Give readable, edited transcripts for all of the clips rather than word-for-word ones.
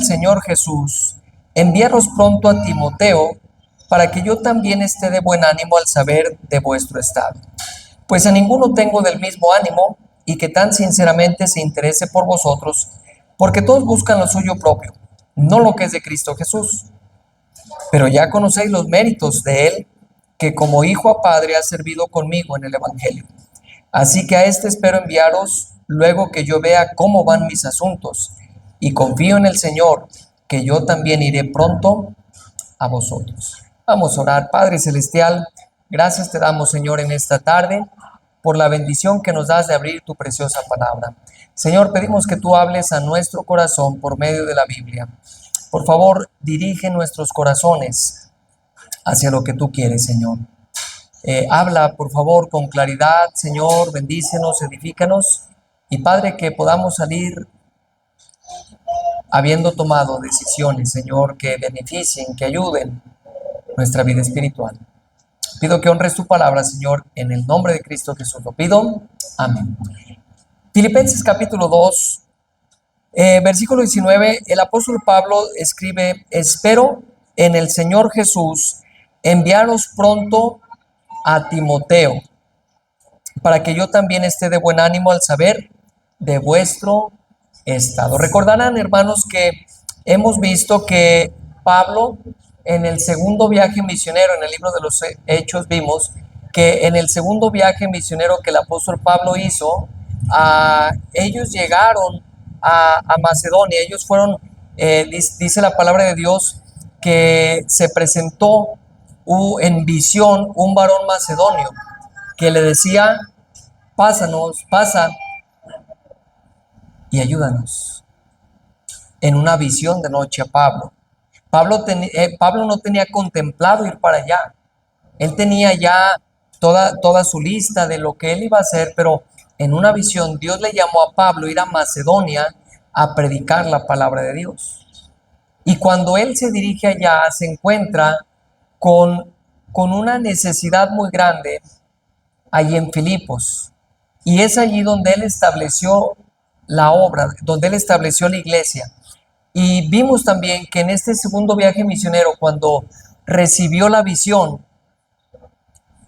Señor Jesús enviaros pronto a Timoteo, para que yo también esté de buen ánimo al saber de vuestro estado. Pues a ninguno tengo del mismo ánimo, y que tan sinceramente se interese por vosotros, porque todos buscan lo suyo propio, no lo que es de Cristo Jesús. Pero ya conocéis los méritos de él, que como hijo a padre ha servido conmigo en el Evangelio. Así que a este espero enviaros luego que yo vea cómo van mis asuntos, y confío en el Señor, que yo también iré pronto a vosotros. Vamos a orar. Padre Celestial, gracias te damos, Señor, en esta tarde, por la bendición que nos das de abrir tu preciosa palabra. Señor, pedimos que tú hables a nuestro corazón por medio de la Biblia. Por favor, dirige nuestros corazones hacia lo que tú quieres, Señor. Habla, por favor, con claridad, Señor, bendícenos, edifícanos, y Padre, que podamos salir habiendo tomado decisiones, Señor, que beneficien, que ayuden nuestra vida espiritual. Pido que honres tu palabra, Señor, en el nombre de Cristo Jesús lo pido. Amén. Filipenses capítulo 2, versículo 19, el apóstol Pablo escribe: espero en el Señor Jesús enviaros pronto a Timoteo, para que yo también esté de buen ánimo al saber de vuestro estado. Recordarán, hermanos, que hemos visto que Pablo, en el segundo viaje misionero, en el libro de los Hechos, vimos que en el segundo viaje misionero que el apóstol Pablo hizo, ellos llegaron a Macedonia. Ellos fueron, dice la palabra de Dios, que se presentó en visión un varón macedonio que le decía: pasa y ayúdanos. En una visión de noche a Pablo. Pablo no tenía contemplado ir para allá. Él tenía ya toda su lista de lo que él iba a hacer, pero en una visión Dios le llamó a Pablo a ir a Macedonia a predicar la palabra de Dios. Y cuando él se dirige allá, se encuentra con una necesidad muy grande allí en Filipos. Y es allí donde él estableció la obra, donde él estableció la iglesia. Y vimos también que en este segundo viaje misionero, cuando recibió la visión,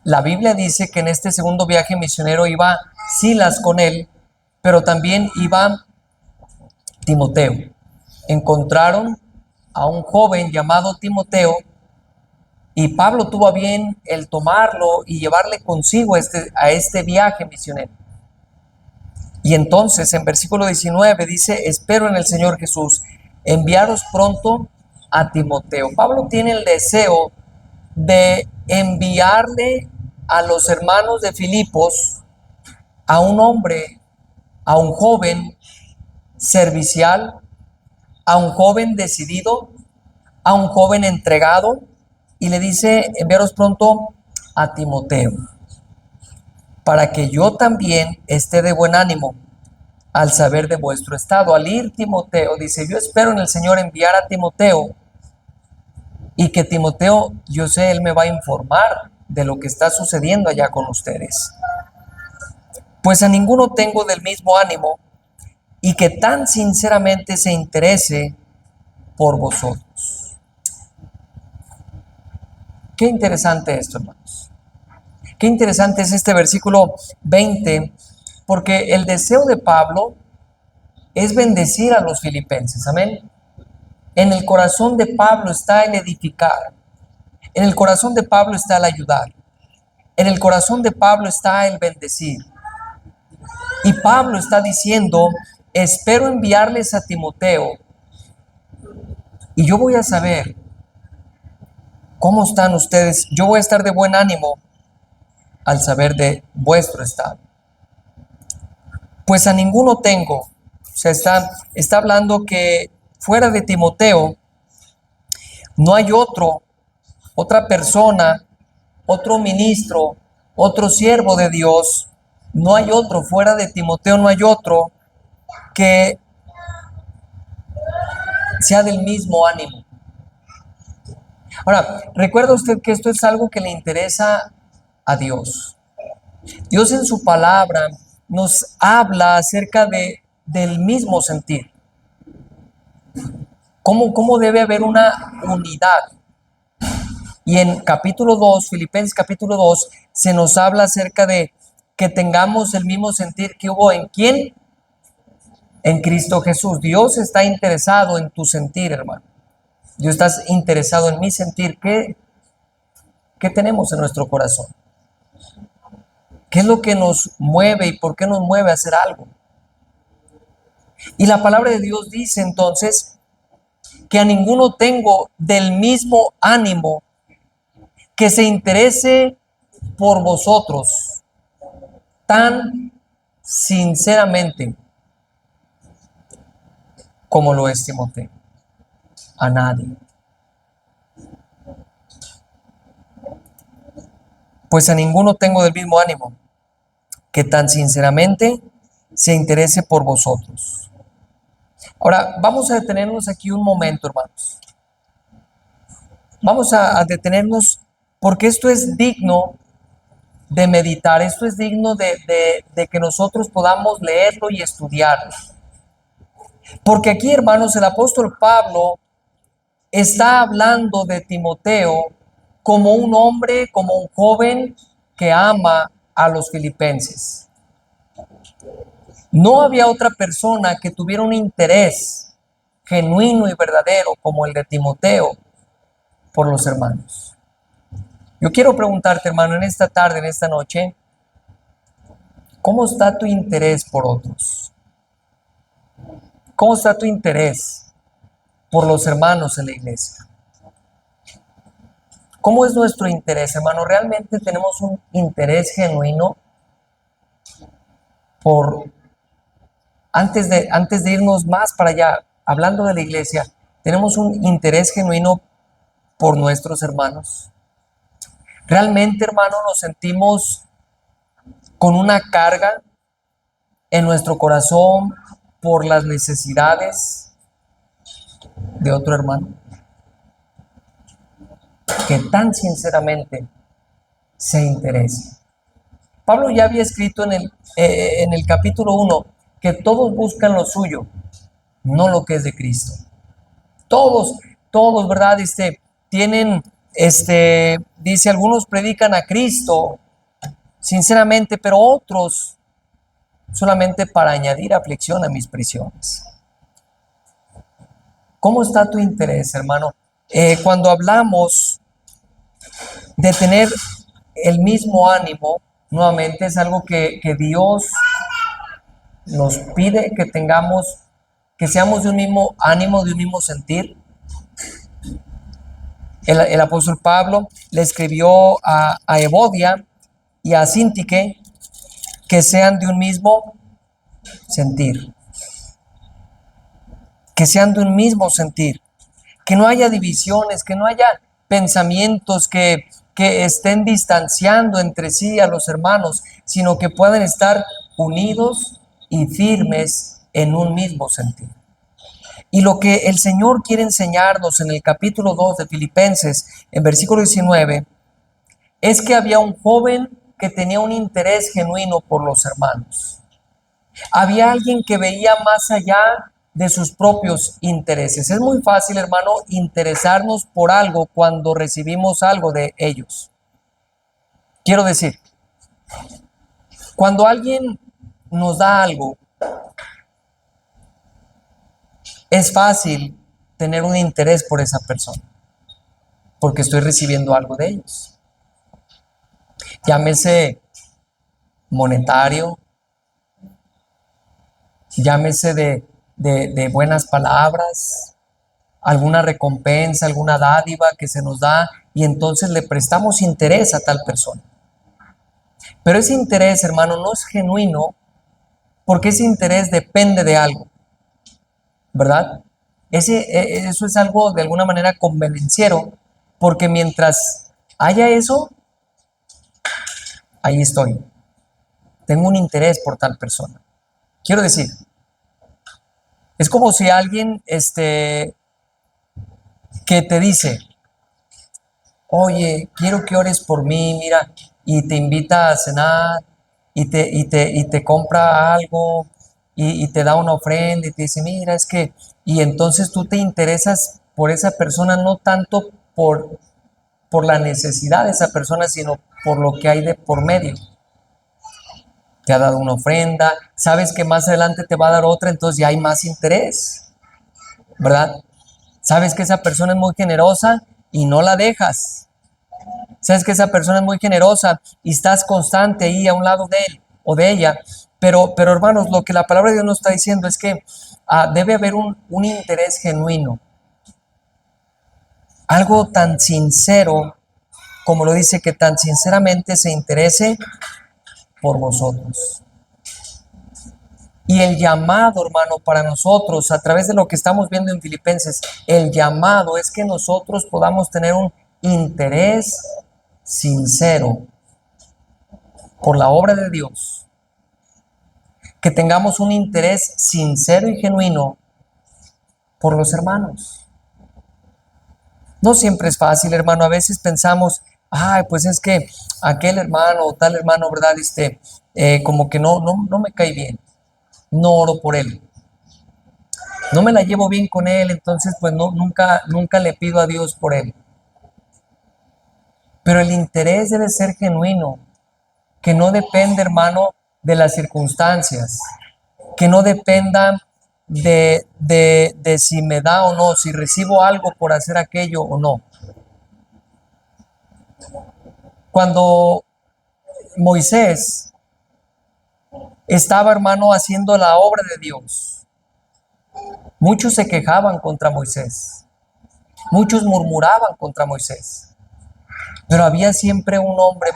la Biblia dice que en este segundo viaje misionero iba Silas con él, pero también iba Timoteo. Encontraron a un joven llamado Timoteo, y Pablo tuvo a bien el tomarlo y llevarle consigo a este viaje misionero. Y entonces en versículo 19 dice: espero en el Señor Jesús enviaros pronto a Timoteo. Pablo tiene el deseo de enviarle a los hermanos de Filipos a un hombre, a un joven servicial, a un joven decidido, a un joven entregado, y le dice: enviaros pronto a Timoteo, para que yo también esté de buen ánimo al saber de vuestro estado. Al ir Timoteo, dice: yo espero en el Señor enviar a Timoteo, y que Timoteo, yo sé, él me va a informar de lo que está sucediendo allá con ustedes. Pues a ninguno tengo del mismo ánimo, y que tan sinceramente se interese por vosotros. Qué interesante esto, hermanos. Qué interesante es este versículo 20, porque el deseo de Pablo es bendecir a los filipenses. Amén. En el corazón de Pablo está el edificar. En el corazón de Pablo está el ayudar. En el corazón de Pablo está el bendecir. Y Pablo está diciendo: espero enviarles a Timoteo, y yo voy a saber cómo están ustedes. Yo voy a estar de buen ánimo al saber de vuestro estado. Pues a ninguno tengo. O sea, está hablando que fuera de Timoteo no hay otra persona, otro ministro, otro siervo de Dios. No hay otro, fuera de Timoteo no hay otro que sea del mismo ánimo. Ahora, recuerda usted que esto es algo que le interesa a Dios. Dios en su palabra nos habla acerca del mismo sentir. ¿Cómo debe haber una unidad? Y en capítulo 2, Filipenses capítulo 2, se nos habla acerca de que tengamos el mismo sentir que hubo en quién, en Cristo Jesús. Dios está interesado en tu sentir, hermano. Dios está interesado en mi sentir. ¿Qué tenemos en nuestro corazón? ¿Qué es lo que nos mueve y por qué nos mueve a hacer algo? Y la palabra de Dios dice entonces que a ninguno tengo del mismo ánimo, que se interese por vosotros tan sinceramente como lo es Timoteo. A nadie. Pues a ninguno tengo del mismo ánimo, que tan sinceramente se interese por vosotros. Ahora, vamos a detenernos aquí un momento, hermanos. Vamos a detenernos porque esto es digno de meditar, esto es digno de que nosotros podamos leerlo y estudiarlo. Porque aquí, hermanos, el apóstol Pablo está hablando de Timoteo como un hombre, como un joven que ama a los filipenses. No había otra persona que tuviera un interés genuino y verdadero como el de Timoteo por los hermanos. Yo quiero preguntarte, hermano, en esta tarde, en esta noche, ¿cómo está tu interés por otros? ¿Cómo está tu interés por los hermanos en la iglesia? ¿Cómo es nuestro interés, hermano? ¿Realmente tenemos un interés genuino por, antes de irnos más para allá, hablando de la iglesia, tenemos un interés genuino por nuestros hermanos? ¿Realmente, hermano, nos sentimos con una carga en nuestro corazón por las necesidades de otro hermano? Que tan sinceramente se interese. Pablo ya había escrito en el capítulo 1 que todos buscan lo suyo, no lo que es de Cristo. Todos, ¿verdad? Tienen, dice, algunos predican a Cristo sinceramente, pero otros solamente para añadir aflicción a mis prisiones. ¿Cómo está tu interés, hermano? Cuando hablamos de tener el mismo ánimo, nuevamente es algo que Dios nos pide que tengamos, que seamos de un mismo ánimo, de un mismo sentir. El apóstol Pablo le escribió a Evodia y a Síntique que sean de un mismo sentir. Que sean de un mismo sentir. Que no haya divisiones, que no haya pensamientos que estén distanciando entre sí a los hermanos, sino que puedan estar unidos y firmes en un mismo sentir. Y lo que el Señor quiere enseñarnos en el capítulo 2 de Filipenses, en versículo 19, es que había un joven que tenía un interés genuino por los hermanos. Había alguien que veía más allá de sus propios intereses. Es muy fácil, hermano, interesarnos por algo cuando recibimos algo de ellos. Quiero decir, cuando alguien nos da algo, es fácil tener un interés por esa persona, porque estoy recibiendo algo de ellos. Llámese monetario, llámese de buenas palabras, alguna recompensa, alguna dádiva que se nos da, y entonces le prestamos interés a tal persona. Pero ese interés, hermano, no es genuino, porque ese interés depende de algo, ¿verdad? Eso es algo de alguna manera convenenciero, porque mientras haya eso, ahí estoy. Tengo un interés por tal persona. Quiero decir, es como si alguien que te dice, oye, quiero que ores por mí, mira, y te invita a cenar, y te compra algo, y te da una ofrenda, y te dice, mira, es que, y entonces tú te interesas por esa persona no tanto por la necesidad de esa persona, sino por lo que hay de por medio. Te ha dado una ofrenda, sabes que más adelante te va a dar otra, entonces ya hay más interés, ¿verdad? Sabes que esa persona es muy generosa y no la dejas. Sabes que esa persona es muy generosa y estás constante ahí a un lado de él o de ella. Pero hermanos, lo que la palabra de Dios nos está diciendo es que debe haber un interés genuino. Algo tan sincero, como lo dice, que tan sinceramente se interese por vosotros. Y el llamado, hermano, para nosotros, a través de lo que estamos viendo en Filipenses, el llamado es que nosotros podamos tener un interés sincero por la obra de Dios. Que tengamos un interés sincero y genuino por los hermanos. No siempre es fácil, hermano. A veces pensamos, ay, pues es que aquel hermano o tal hermano, ¿verdad? Como que no me cae bien. No oro por él. No me la llevo bien con él, entonces pues nunca le pido a Dios por él. Pero el interés debe ser genuino, que no depende, hermano, de las circunstancias, que no dependa de si me da o no, si recibo algo por hacer aquello o no. Cuando Moisés estaba, hermano, haciendo la obra de Dios, muchos se quejaban contra Moisés, muchos murmuraban contra Moisés, pero había siempre un hombre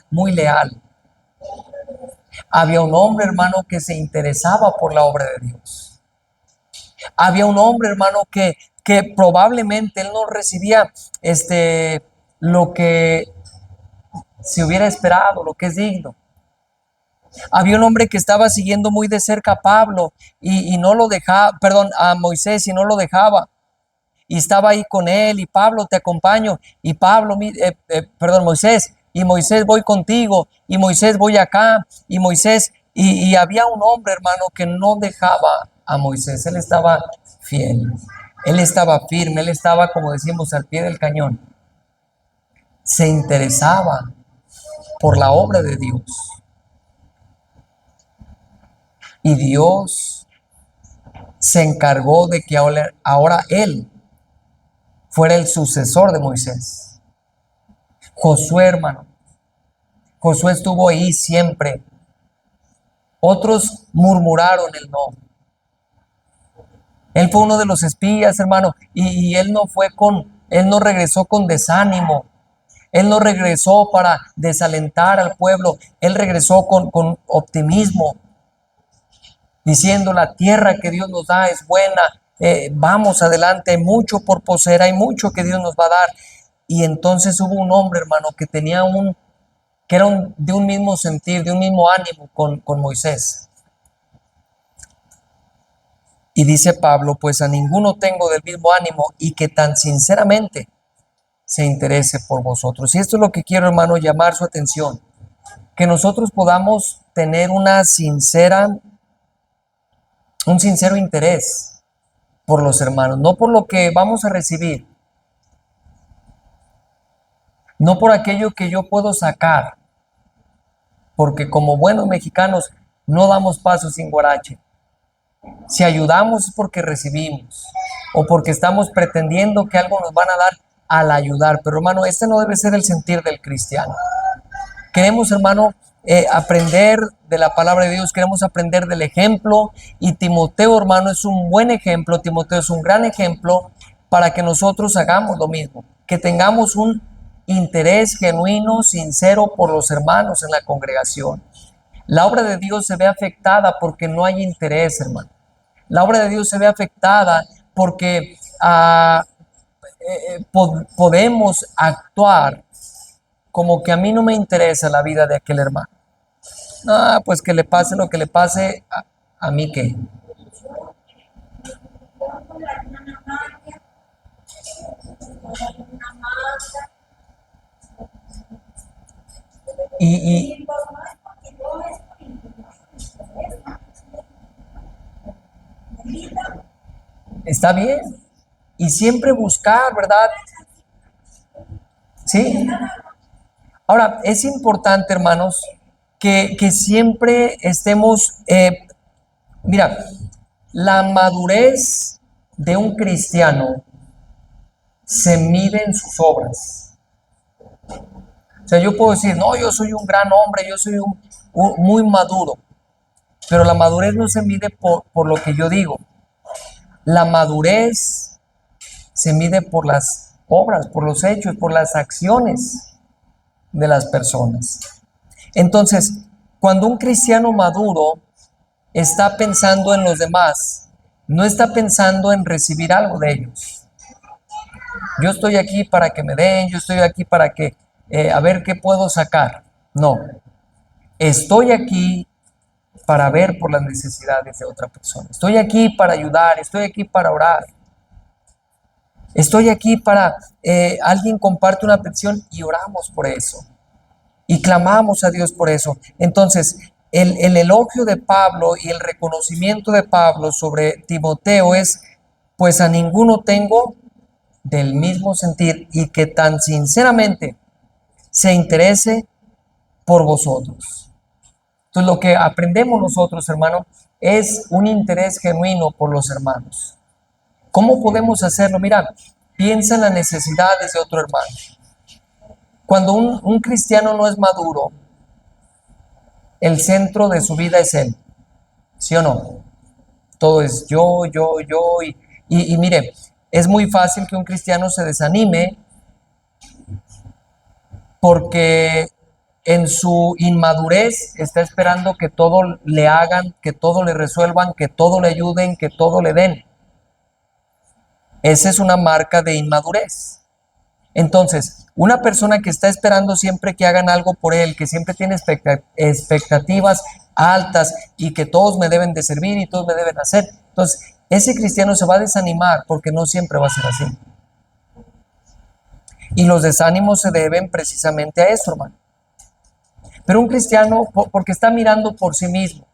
muy leal. Había un hombre, hermano, que se interesaba por la obra de Dios. Había un hombre, hermano, que probablemente él no recibía lo que se hubiera esperado, lo que es digno. Había un hombre que estaba siguiendo muy de cerca a Pablo y no lo dejaba, perdón, a Moisés y no lo dejaba. Y estaba ahí con él y Pablo, te acompaño. Y Pablo, Moisés, y Moisés voy contigo. Y Moisés voy acá. Y Moisés, y había un hombre, hermano, que no dejaba a Moisés. Él estaba fiel. Él estaba firme. Él estaba, como decimos, al pie del cañón. Se interesaba por la obra de Dios. Y Dios se encargó de que ahora él fuera el sucesor de Moisés. Josué, hermano. Josué estuvo ahí siempre. Otros murmuraron el no. Él fue uno de los espías, hermano, y él no regresó con desánimo. Él no regresó para desalentar al pueblo. Él regresó con optimismo, diciendo: la tierra que Dios nos da es buena. Vamos adelante, hay mucho por poseer, hay mucho que Dios nos va a dar. Y entonces hubo un hombre, hermano, que era de un mismo sentir, de un mismo ánimo con Moisés. Y dice Pablo: pues a ninguno tengo del mismo ánimo y que tan sinceramente se interese por vosotros. Y esto es lo que quiero, hermano, llamar su atención. Que nosotros podamos tener un sincero interés por los hermanos, no por lo que vamos a recibir, no por aquello que yo puedo sacar, porque como buenos mexicanos no damos paso sin guarache. Si ayudamos es porque recibimos o porque estamos pretendiendo que algo nos van a dar al ayudar. Pero hermano, este no debe ser el sentir del cristiano. Queremos, hermano, aprender de la palabra de Dios, queremos aprender del ejemplo, y Timoteo, hermano, es un buen ejemplo. Timoteo es un gran ejemplo para que nosotros hagamos lo mismo, que tengamos un interés genuino, sincero por los hermanos en la congregación. La obra de Dios se ve afectada porque no hay interés, hermano. La obra de Dios se ve afectada porque podemos actuar como que a mí no me interesa la vida de aquel hermano. Pues que le pase lo que le pase, a mí qué. Y Está bien. Y siempre buscar, ¿verdad? ¿Sí? Ahora, es importante, hermanos, que siempre estemos, mira, la madurez de un cristiano se mide en sus obras. O sea, yo puedo decir, no, yo soy un gran hombre, yo soy muy maduro, pero la madurez no se mide por lo que yo digo. La madurez se mide por las obras, por los hechos, por las acciones de las personas. Entonces, cuando un cristiano maduro está pensando en los demás, no está pensando en recibir algo de ellos. Yo estoy aquí para que me den, yo estoy aquí para que, a ver qué puedo sacar. No, estoy aquí para ver por las necesidades de otra persona. Estoy aquí para ayudar, estoy aquí para orar. Estoy aquí para, alguien comparte una petición y oramos por eso. Y clamamos a Dios por eso. Entonces, el elogio de Pablo y el reconocimiento de Pablo sobre Timoteo es, pues a ninguno tengo del mismo sentir y que tan sinceramente se interese por vosotros. Entonces, lo que aprendemos nosotros, hermano, es un interés genuino por los hermanos. ¿Cómo podemos hacerlo? Mira, piensa en las necesidades de otro hermano. Cuando un cristiano no es maduro, el centro de su vida es él, ¿sí o no? Todo es yo, y mire, es muy fácil que un cristiano se desanime porque en su inmadurez está esperando que todo le hagan, que todo le resuelvan, que todo le ayuden, que todo le den. Esa es una marca de inmadurez. Entonces, una persona que está esperando siempre que hagan algo por él, que siempre tiene expectativas altas y que todos me deben de servir y todos me deben hacer, entonces ese cristiano se va a desanimar porque no siempre va a ser así. Y los desánimos se deben precisamente a eso, hermano. Pero un cristiano, porque está mirando por sí mismo,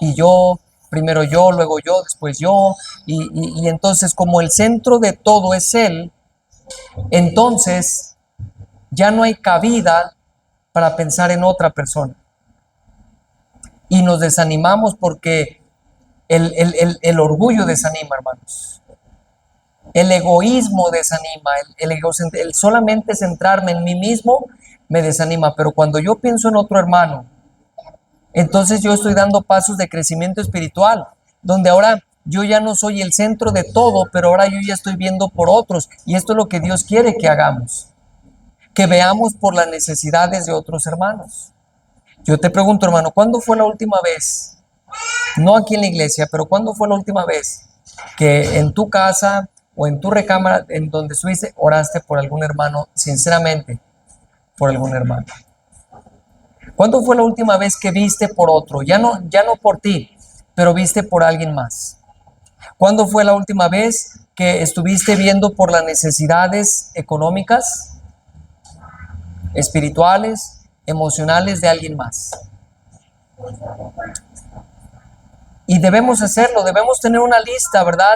y yo, primero yo, luego yo, después yo, y entonces como el centro de todo es él, entonces ya no hay cabida para pensar en otra persona. Y nos desanimamos porque el orgullo desanima, hermanos. El egoísmo desanima, el solamente centrarme en mí mismo me desanima. Pero cuando yo pienso en otro hermano, entonces yo estoy dando pasos de crecimiento espiritual, donde ahora yo ya no soy el centro de todo, pero ahora yo ya estoy viendo por otros. Y esto es lo que Dios quiere que hagamos, que veamos por las necesidades de otros hermanos. Yo te pregunto, hermano, ¿cuándo fue la última vez? No aquí en la iglesia, pero ¿cuándo fue la última vez que en tu casa o en tu recámara, en donde estuviste, oraste por algún hermano, sinceramente, por algún hermano? ¿Cuándo fue la última vez que viste por otro? Ya no por ti, pero viste por alguien más. ¿Cuándo fue la última vez que estuviste viendo por las necesidades económicas, espirituales, emocionales de alguien más? Y debemos hacerlo, debemos tener una lista, ¿verdad?,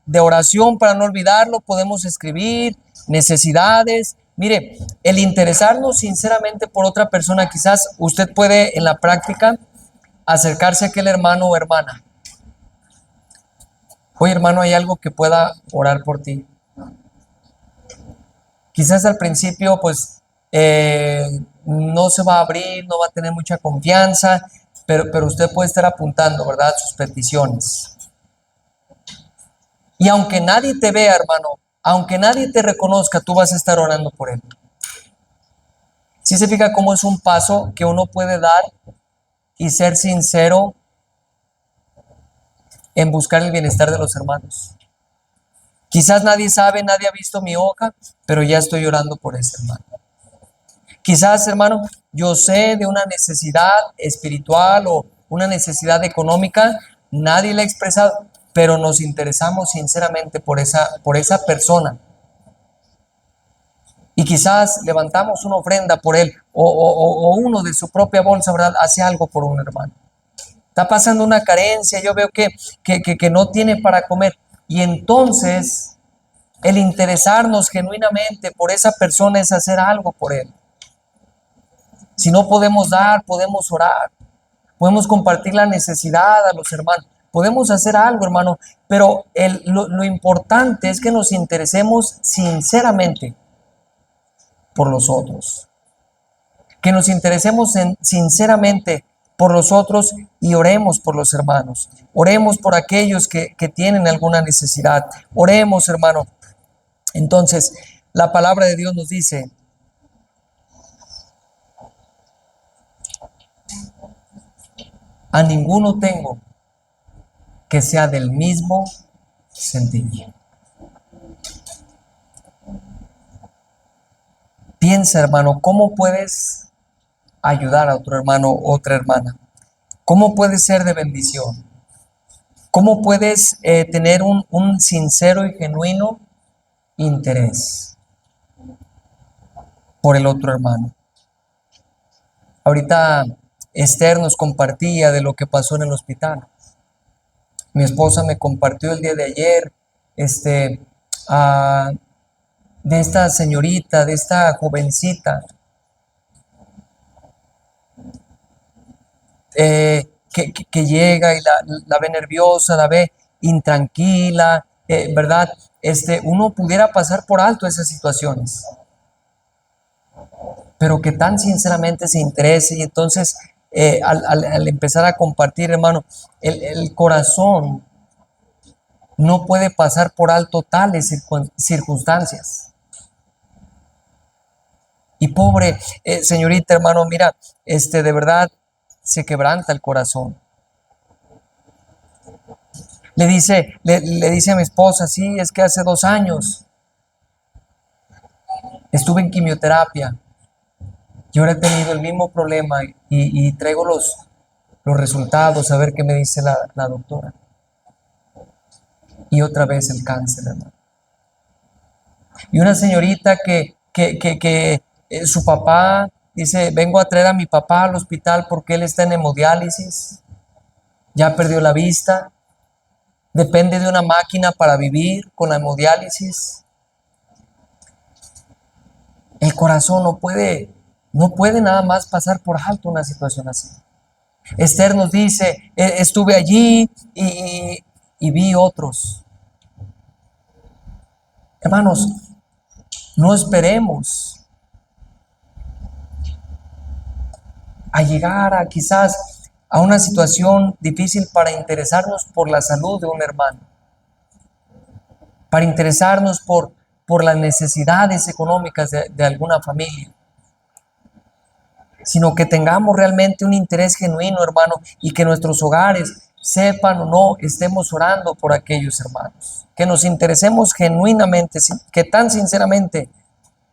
de oración para no olvidarlo. Podemos escribir necesidades. Mire, el interesarnos sinceramente por otra persona, quizás usted puede en la práctica acercarse a aquel hermano o hermana. Oye, hermano, ¿hay algo que pueda orar por ti? Quizás al principio, pues, no se va a abrir, no va a tener mucha confianza, pero usted puede estar apuntando, ¿verdad?, sus peticiones. Y aunque nadie te vea, hermano, aunque nadie te reconozca, tú vas a estar orando por él. ¿Sí se fija cómo es un paso que uno puede dar y ser sincero en buscar el bienestar de los hermanos? Quizás nadie sabe, nadie ha visto mi hoja, pero ya estoy orando por ese hermano. Quizás, hermano, yo sé de una necesidad espiritual o una necesidad económica, nadie la ha expresado, pero nos interesamos sinceramente por esa persona. Y quizás levantamos una ofrenda por él, o uno de su propia bolsa, ¿verdad?, hace algo por un hermano. Está pasando una carencia, yo veo que no tiene para comer. Y entonces el interesarnos genuinamente por esa persona es hacer algo por él. Si no podemos dar, podemos orar, podemos compartir la necesidad a los hermanos, podemos hacer algo, hermano, pero lo importante es que nos interesemos sinceramente por los otros, que nos interesemos sinceramente por los otros y oremos por los hermanos, oremos por aquellos que tienen alguna necesidad, oremos, hermano. Entonces, la palabra de Dios nos dice: a ninguno tengo que sea del mismo sentir. Piensa, hermano, ¿cómo puedes ayudar a otro hermano o otra hermana? ¿Cómo puedes ser de bendición? ¿Cómo puedes tener un sincero y genuino interés por el otro hermano? Ahorita Esther nos compartía de lo que pasó en el hospital. Mi esposa me compartió el día de ayer de esta señorita, de esta jovencita, que llega y la ve nerviosa, la ve intranquila, ¿verdad? Uno pudiera pasar por alto esas situaciones, pero que tan sinceramente se interese. Y entonces al empezar a compartir, hermano, el corazón no puede pasar por alto tales circunstancias. Y pobre señorita, hermano, mira, de verdad se quebranta el corazón. Le dice a mi esposa: sí, es que hace 2 años estuve en quimioterapia y ahora he tenido el mismo problema y traigo los resultados, a ver qué me dice la doctora. Y otra vez el cáncer, hermano. Y una señorita que su papá dice: vengo a traer a mi papá al hospital porque él está en hemodiálisis, ya perdió la vista, depende de una máquina para vivir con la hemodiálisis. El corazón no puede nada más pasar por alto una situación así. Esther nos dice: estuve allí y vi otros. Hermanos, no esperemos a llegar quizás a una situación difícil para interesarnos por la salud de un hermano, para interesarnos por las necesidades económicas de alguna familia, sino que tengamos realmente un interés genuino, hermano, y que nuestros hogares, sepan o no, estemos orando por aquellos hermanos, que nos interesemos genuinamente, que tan sinceramente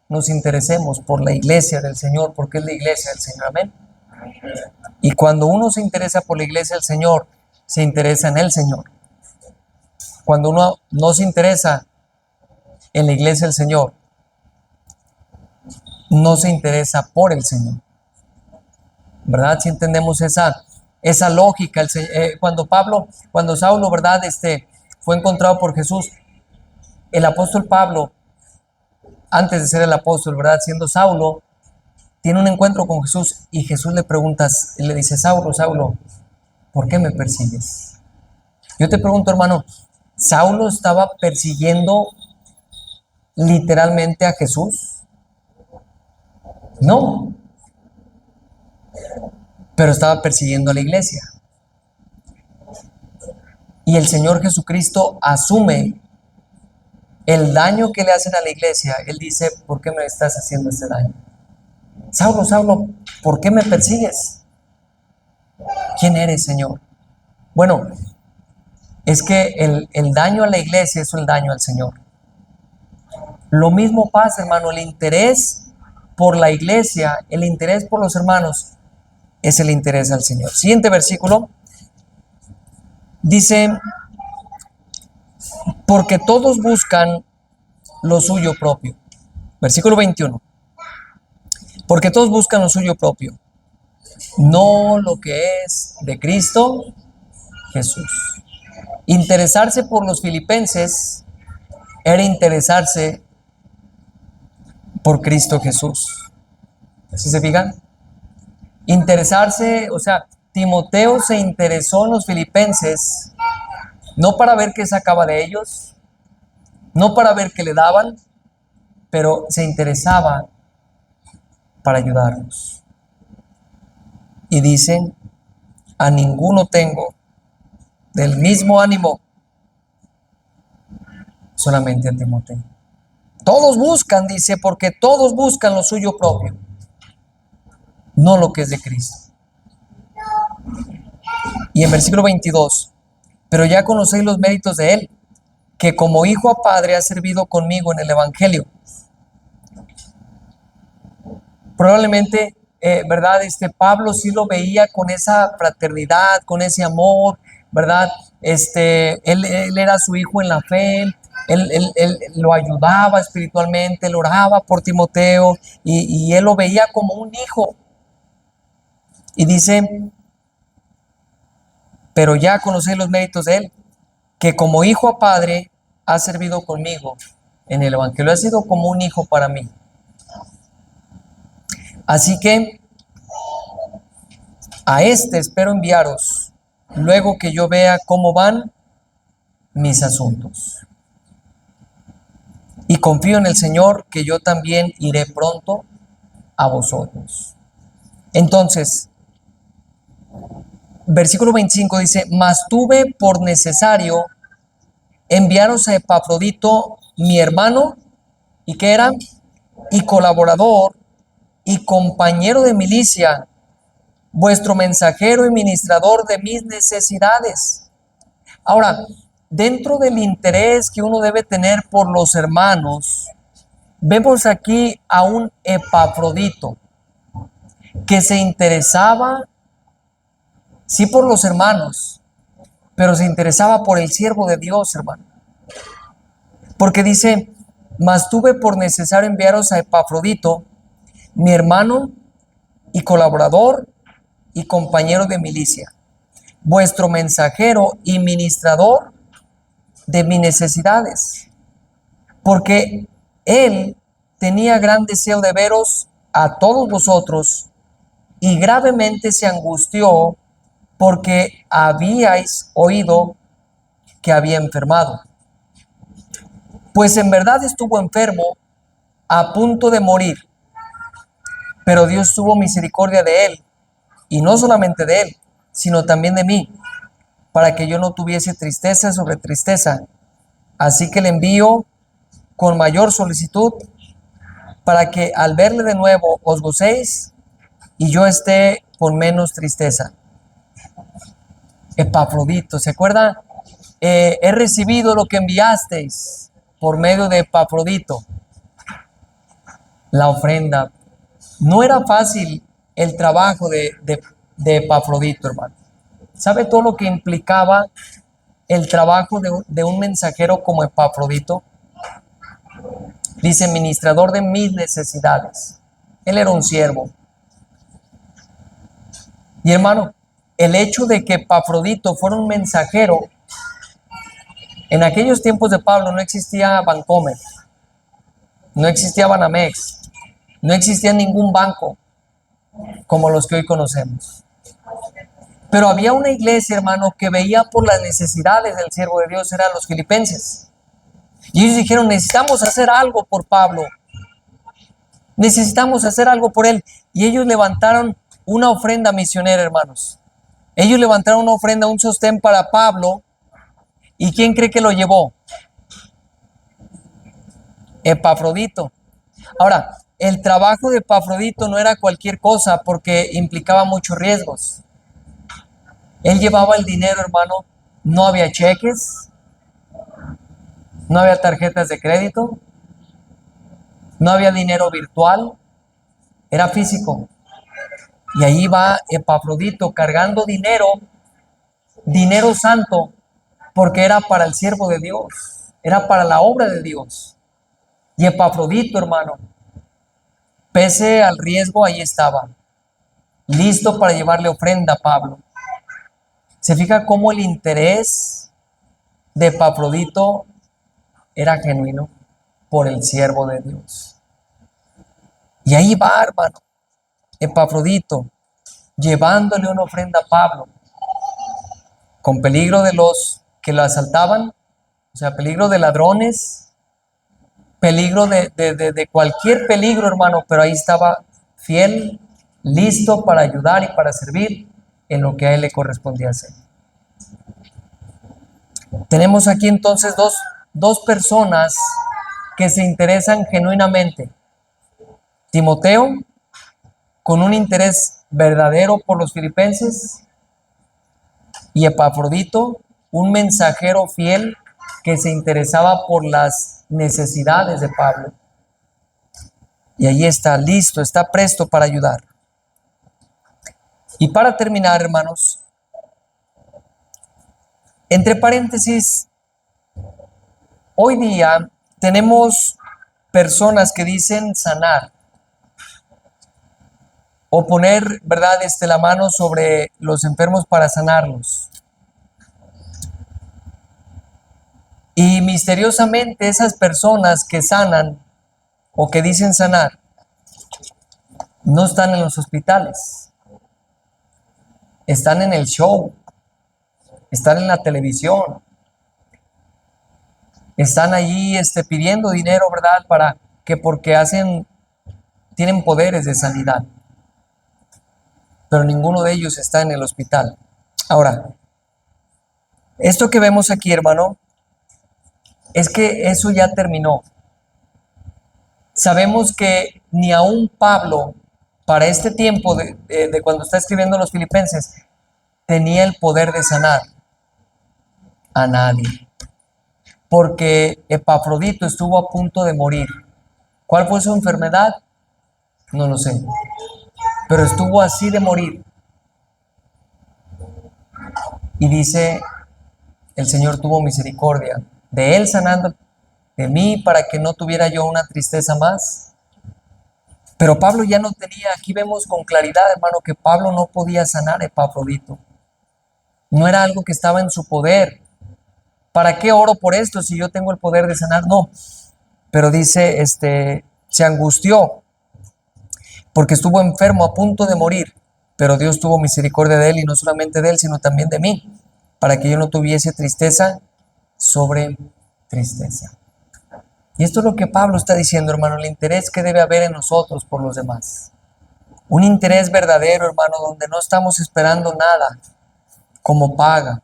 nos interesemos por la iglesia del Señor, porque es la iglesia del Señor, amén. Y cuando uno se interesa por la iglesia del Señor, se interesa en el Señor. Cuando uno no se interesa en la iglesia del Señor, no se interesa por el Señor, ¿verdad? Si entendemos esa lógica. Cuando Saulo, ¿verdad? Fue encontrado por Jesús, el apóstol Pablo, antes de ser el apóstol, ¿verdad? Siendo Saulo, tiene un encuentro con Jesús y Jesús le dice: Saulo, Saulo, ¿por qué me persigues? Yo te pregunto, hermano, ¿Saulo estaba persiguiendo literalmente a Jesús? No, pero estaba persiguiendo a la iglesia. Y el Señor Jesucristo asume el daño que le hacen a la iglesia. Él dice: ¿por qué me estás haciendo este daño? Saulo, Saulo, ¿por qué me persigues? ¿Quién eres, Señor? Bueno, es que el daño a la iglesia es el daño al Señor. Lo mismo pasa, hermano, el interés por la iglesia, el interés por los hermanos, es el interés al Señor. Siguiente versículo. Dice: porque todos buscan lo suyo propio. Versículo 21. Porque todos buscan lo suyo propio, no lo que es de Cristo Jesús. Interesarse por los filipenses era interesarse por Cristo Jesús. ¿Sí se fijan? Interesarse, o sea, Timoteo se interesó en los filipenses no para ver qué sacaba de ellos, no para ver qué le daban, pero se interesaba para ayudarlos. Y dicen, a ninguno tengo del mismo ánimo, solamente a Timoteo. Todos buscan, dice, porque todos buscan lo suyo propio, no lo que es de Cristo. Y en versículo 22, pero ya conocéis los méritos de él, que como hijo a padre ha servido conmigo en el evangelio. Probablemente, ¿verdad? Pablo sí lo veía con esa fraternidad, con ese amor, ¿verdad? Él era su hijo en la fe, él lo ayudaba espiritualmente, él oraba por Timoteo y él lo veía como un hijo. Y dice, pero ya conocéis los méritos de él, que como hijo a padre ha servido conmigo en el evangelio, ha sido como un hijo para mí. Así que a espero enviaros, luego que yo vea cómo van mis asuntos. Y confío en el Señor que yo también iré pronto a vosotros. Entonces, versículo 25 dice, mas tuve por necesario enviaros a Epafrodito, mi hermano, ¿y qué era? Y colaborador y compañero de milicia, vuestro mensajero y ministrador de mis necesidades. Ahora, dentro del interés que uno debe tener por los hermanos, vemos aquí a un Epafrodito que se interesaba, sí, por los hermanos, pero se interesaba por el siervo de Dios, hermano. Porque dice, mas tuve por necesario enviaros a Epafrodito, mi hermano y colaborador y compañero de milicia, vuestro mensajero y ministrador de mis necesidades, porque él tenía gran deseo de veros a todos vosotros y gravemente se angustió porque habíais oído que había enfermado. Pues en verdad estuvo enfermo a punto de morir, pero Dios tuvo misericordia de él, y no solamente de él, sino también de mí, para que yo no tuviese tristeza sobre tristeza. Así que le envío con mayor solicitud, para que al verle de nuevo os gocéis, y yo esté con menos tristeza. Epafrodito, ¿se acuerda? He recibido lo que enviasteis por medio de Epafrodito, la ofrenda. No era fácil el trabajo de Epafrodito, hermano. ¿Sabe todo lo que implicaba el trabajo de un mensajero como Epafrodito? Dice, ministrador de mis necesidades. Él era un siervo. Y hermano, el hecho de que Epafrodito fuera un mensajero, en aquellos tiempos de Pablo no existía Bancomer, no existía Banamex, no existía ningún banco como los que hoy conocemos. Pero había una iglesia, hermano, que veía por las necesidades del siervo de Dios, eran los filipenses. Y ellos dijeron, necesitamos hacer algo por Pablo, necesitamos hacer algo por él. Y ellos levantaron una ofrenda misionera, hermanos. Ellos levantaron una ofrenda, un sostén para Pablo. ¿Y quién cree que lo llevó? Epafrodito. Ahora, el trabajo de Epafrodito no era cualquier cosa porque implicaba muchos riesgos. Él llevaba el dinero, hermano. No había cheques, no había tarjetas de crédito, no había dinero virtual, era físico. Y ahí va Epafrodito cargando dinero, dinero santo, porque era para el siervo de Dios, era para la obra de Dios. Y Epafrodito, hermano, pese al riesgo, ahí estaba, listo para llevarle ofrenda a Pablo. ¿Se fija cómo el interés de Epafrodito era genuino por el siervo de Dios. Y ahí va, hermano, Epafrodito, llevándole una ofrenda a Pablo, con peligro de los que lo asaltaban, o sea, peligro de ladrones, peligro de cualquier peligro, hermano, pero ahí estaba fiel, listo para ayudar y para servir en lo que a él le correspondía hacer. Tenemos aquí entonces dos personas que se interesan genuinamente. Timoteo, con un interés verdadero por los filipenses, y Epafrodito, un mensajero fiel que se interesaba por las necesidades de Pablo. Y ahí está, listo, está presto para ayudar. Y para terminar, hermanos, entre paréntesis, hoy día tenemos personas que dicen sanar o poner, ¿verdad?, la mano sobre los enfermos para sanarlos. Y misteriosamente esas personas que sanan o que dicen sanar no están en los hospitales, están en el show, están en la televisión, están allí pidiendo dinero, ¿verdad?, para que porque tienen poderes de sanidad, pero ninguno de ellos está en el hospital. Ahora, esto que vemos aquí, hermano, es que eso ya terminó. Sabemos que ni aún Pablo, para este tiempo de cuando está escribiendo a los filipenses, tenía el poder de sanar a nadie, porque Epafrodito estuvo a punto de morir. ¿Cuál fue su enfermedad? No lo sé, pero estuvo así de morir. Y dice, el Señor tuvo misericordia de él, sanando de mí para que no tuviera yo una tristeza más. Pero Pablo ya no tenía, aquí vemos con claridad, hermano, que Pablo no podía sanar a Epafrodito. No era algo que estaba en su poder. ¿Para qué oro por esto si yo tengo el poder de sanar? No. Pero dice, se angustió porque estuvo enfermo a punto de morir, pero Dios tuvo misericordia de él, y no solamente de él, sino también de mí, para que yo no tuviese tristeza sobre tristeza. Y esto es lo que Pablo está diciendo, hermano, el interés que debe haber en nosotros por los demás. Un interés verdadero, hermano, donde no estamos esperando nada como paga,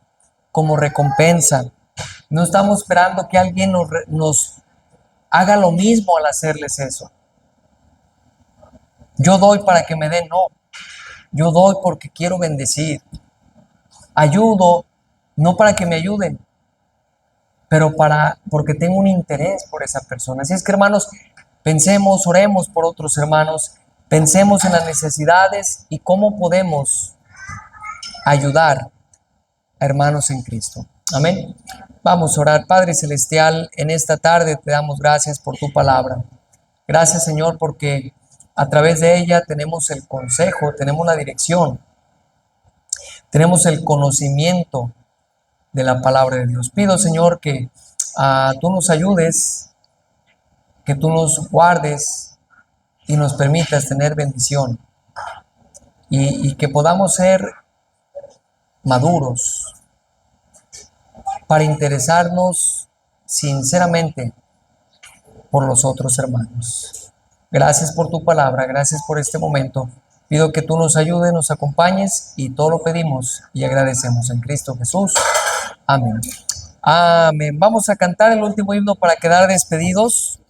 como recompensa. No estamos esperando que alguien nos haga lo mismo al hacerles eso. Yo doy para que me den, no. Yo doy porque quiero bendecir. Ayudo, no para que me ayuden, pero porque tengo un interés por esa persona. Así es que, hermanos, pensemos, oremos por otros hermanos, pensemos en las necesidades y cómo podemos ayudar a hermanos en Cristo. Amén. Vamos a orar. Padre Celestial, en esta tarde te damos gracias por tu palabra. Gracias, Señor, porque a través de ella tenemos el consejo, tenemos la dirección, tenemos el conocimiento de la palabra de Dios. Pido, Señor, que tú nos ayudes, que tú nos guardes y nos permitas tener bendición, y que podamos ser maduros para interesarnos sinceramente por los otros hermanos. Gracias por tu palabra, gracias por este momento. Pido que tú nos ayudes, nos acompañes, y todo lo pedimos y agradecemos en Cristo Jesús. Amén. Amén. Vamos a cantar el último himno para quedar despedidos.